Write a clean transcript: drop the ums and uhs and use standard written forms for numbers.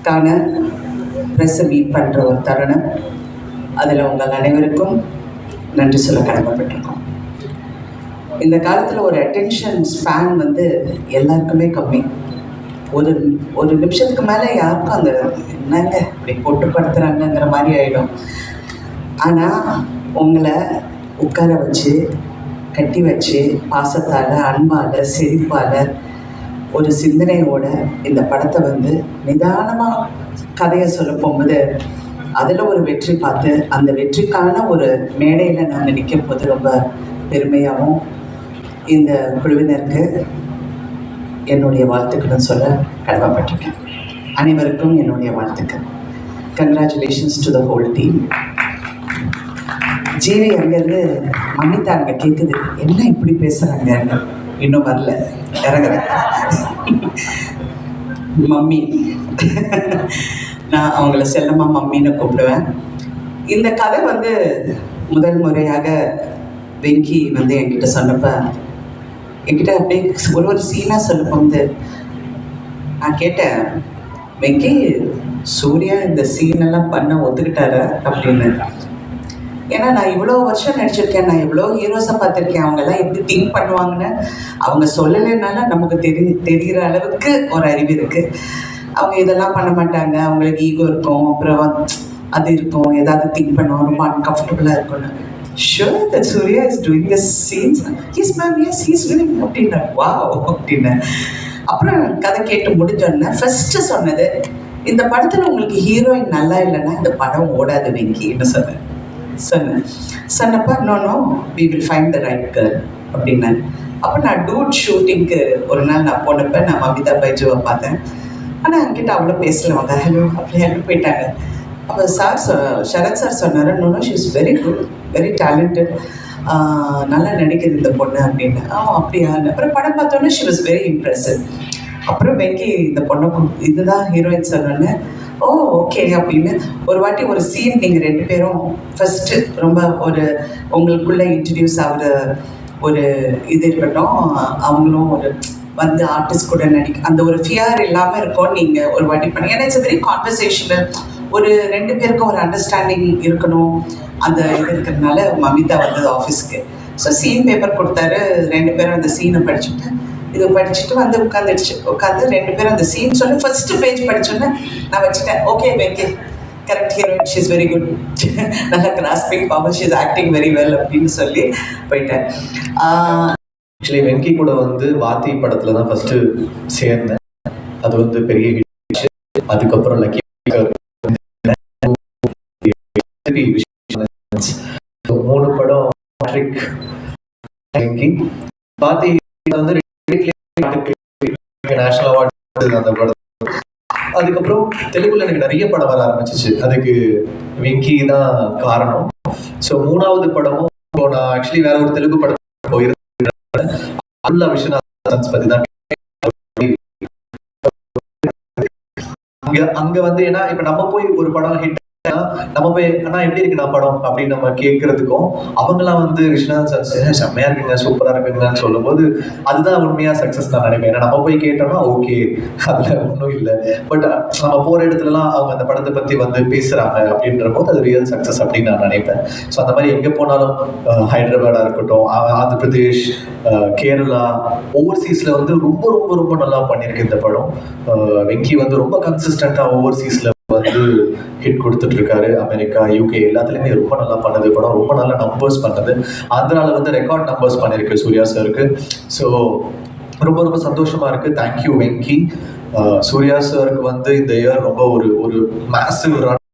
கான ப்ரெஸ்ஸை மீட் பண்ணுற ஒரு தருணம். அதில் உங்கள் அனைவருக்கும் நன்றி சொல்ல கடமைப்பட்டிருக்கோம். இந்த காலத்தில் ஒரு அட்டென்ஷன் ஸ்பேன் வந்து எல்லாருக்குமே கம்மி. ஒரு நிமிஷத்துக்கு மேலே யாருக்கும் அந்த என்னங்க இப்படி போட்டுப்படுத்துகிறாங்கங்கிற மாதிரி ஆகிடும். ஆனால் உங்களை உட்கார வச்சு கட்டி வச்சு பாசத்தால் அன்பால் சிரிப்பால் ஒரு சிந்தனையோட இந்த படத்தை வந்து நிதானமாக கதையை சொல்ல போகும்போது அதில் ஒரு வெற்றி பார்த்து அந்த வெற்றிக்கான ஒரு மேடையில் நாங்கள் நிற்கும் போது ரொம்ப பெருமையாகவும் இந்த குழுவினருக்கு என்னுடைய வாழ்த்துக்களும் சொல்ல கடமைப்பட்டிருக்கேன். அனைவருக்கும் என்னுடைய வாழ்த்துக்கள். Congratulations to the whole team. GV அங்கேருந்து மம்மிதா அங்கே கேட்குது, என்ன இப்படி பேசுகிறாங்க, இன்னும் வரல, இறங்குறேன். மம்மி, நான் அவங்கள செல்லம்மா மம்மின்னு கூப்பிடுவேன். இந்த கதை வந்து முதல் முறையாக வெங்கி வந்து என்கிட்ட சொன்னப்ப என்கிட்ட அப்படியே ஒரு சீனாக சொல்லப்போ வந்து நான் கேட்டேன், வெங்கி சூர்யா இந்த சீனெல்லாம் பண்ண ஒத்துக்கிட்டாரு அப்படின்னு. ஏன்னா நான் இவ்வளோ வருஷம் நடிச்சிருக்கேன், நான் எவ்வளோ ஹீரோஸை பார்த்துருக்கேன், அவங்கெல்லாம் எப்படி திங்க் பண்ணுவாங்கன்னு அவங்க சொல்லலைனால நமக்கு தெரிகிற அளவுக்கு ஒரு அறிவு இருக்குது. அவங்க இதெல்லாம் பண்ண மாட்டாங்க, அவங்களுக்கு ஈகோ இருக்கும், அப்புறம் அது இருக்கும், ஏதாவது திங்க் பண்ணுவோம், ரொம்ப அன்கம்ஃபர்டபுளாக இருக்கும்னு. Sure that Surya is doing the scenes. Yes ma'am, yes he's doing அப்படின்னா வாவ் அப்படின்னு. அப்புறம் கதை கேட்டு முடிஞ்சோடனே ஃபர்ஸ்ட் சொன்னது, இந்த படத்தில் உங்களுக்கு ஹீரோயின் நல்லா இல்லைன்னா இந்த படம் ஓடாது வெங்கின்னு சொன்னப்ப no we will find the right girl அப்படின்னாரு. அப்போ நான் டூட் ஷூட்டிங்க்கு ஒரு நாள் நான் போனப்போ நான் மமிதா பைஜுவை பார்த்தேன். ஆனால் என்கிட்ட அவ்வளோ பேசலவாங்க, ஹலோ அப்படி ஹலோ போயிட்டாங்க. அப்போ சரத் சார் சொன்னார், no she is very good, very talented, நல்லா நடிக்கிறது இந்த பொண்ணு அப்படின்னு. அப்படியா. அப்புறம் படம் பார்த்தோன்னே ஷி வாஸ் வெரி இம்ப்ரெசிவ். அப்புறம் வெங்கி இந்த பொண்ணை இதுதான் ஹீரோயின் சொன்னோன்னே ஓ ஓகே அப்படின்னு. ஒரு வாட்டி ஒரு சீன் நீங்கள் 2 பேரும் ஃபஸ்ட்டு ரொம்ப ஒரு உங்களுக்குள்ளே இன்ட்ரடியூஸ் ஆகிற ஒரு இது இருக்கட்டும், அவங்களும் ஒரு வந்து ஆர்டிஸ்ட் கூட அந்த ஒரு ஃபியர் இல்லாமல் இருக்கும். நீங்கள் ஒரு வாட்டி பண்ணி, ஏன்னா இட்ஸ் வெரி கான்வர்சேஷனல், ஒரு 2 பேருக்கும் ஒரு அண்டர்ஸ்டாண்டிங் இருக்கணும், அந்த இது இருக்கிறதுனால மமிதா வந்தது ஆஃபீஸ்க்கு. ஸோ சீன் பேப்பர் கொடுத்தாரு, 2 பேரும் அந்த சீனை படிச்சுட்டு இது படிச்சுட்டு வந்து உட்காந்து 2 பேரும் அந்த சீன் சொல்லி ஃபர்ஸ்ட் பேஜ் படிச்சோன்னே நான் வச்சுட்டேன், okay Venky correct heroine, she is very good, நல்லா grasping power, she is acting very well அப்படின்னு சொல்லி போயிட்டேன். ஆக்சுவலி வெங்கி கூட வந்து வாத்தி படத்தில் தான் ஃபஸ்ட்டு சேர்ந்தேன். அது வந்து பெரிய ஹிட். அதுக்கப்புறம் லக்கி 3 படம் வெங்கி. வாத்தி வந்து நேஷனல் அவார்டு அந்த படம். அதுக்கப்புறம் தெலுங்குல எனக்கு நிறைய படம் வர ஆரம்பிச்சிச்சு, அதுக்கு வெங்கி தான் காரணம். ஸோ 3வது படமும் நான் ஆக்சுவலி வேற ஒரு தெலுங்கு படம் போயிருந்தேன், அல்லா விஸ்வநாதன் பத்தி தான். அங்க வந்து ஏன்னா இப்ப நம்ம போய் ஒரு படம் ஹிட் நம்ம போய் அண்ணா எப்படி இருக்கு நான் படம் அப்படின்னு நம்ம கேட்கறதுக்கும், அவங்களாம் வந்து விஸ்வநாதன் சார் செம்மையா இருக்குங்க சூப்பரா இருக்குங்கன்னு சொல்லும் போது அதுதான் உண்மையா சக்சஸ் தான் நினைப்பேன். ஏன்னா நம்ம போய் கேட்டோம்னா ஓகே அதுல ஒன்றும் இல்லை, பட் நம்ம போற இடத்துலலாம் அவங்க அந்த படத்தை பத்தி வந்து பேசுறாங்க அப்படின்ற போது அது ரியல் சக்சஸ் அப்படின்னு நான் நினைப்பேன். ஸோ அந்த மாதிரி எங்க போனாலும் ஹைதராபாடா இருக்கட்டும், ஆந்திர பிரதேஷ், கேரளா, ஓவர்சீஸ்ல வந்து ரொம்ப ரொம்ப ரொம்ப நல்லா பண்ணியிருக்கு இந்த படம். வெங்கி வந்து ரொம்ப கன்சிஸ்டண்டா ஓவர்சீஸ்ல வந்து ஹிட் கொடுத்துட்டு இருக்காரு. அமெரிக்கா, யூகே எல்லாத்துலேயுமே ரொம்ப நல்லா பண்ணது படம், ரொம்ப நல்லா நம்பர்ஸ் பண்ணது. ஆந்திரால வந்து ரெக்கார்ட் நம்பர்ஸ் பண்ணியிருக்கு சூர்யா சாருக்கு. ஸோ ரொம்ப ரொம்ப சந்தோஷமா இருக்கு. தேங்க்யூ வெங்கி. சூர்யா சாருக்கு வந்து இந்த இயர் ரொம்ப ஒரு மேசிவ் ரன்